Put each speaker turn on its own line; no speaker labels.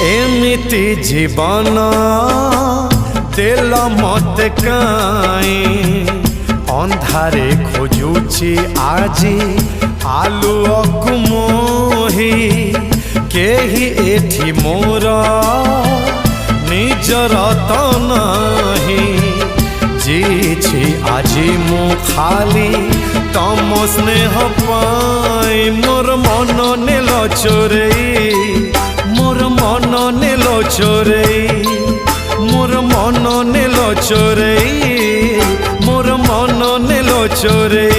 एमिति जीवन देल मत काई अंधारे खोजुची आजी आलुअकु मोही केही एठी मोर निजर त नाही जीछि आजी मु खाली तम स्नेह पाई मोर मन नेल चोरई मोर मन नेल चोरई मोर मन नेल चोरई मोर मन नेल चोरई।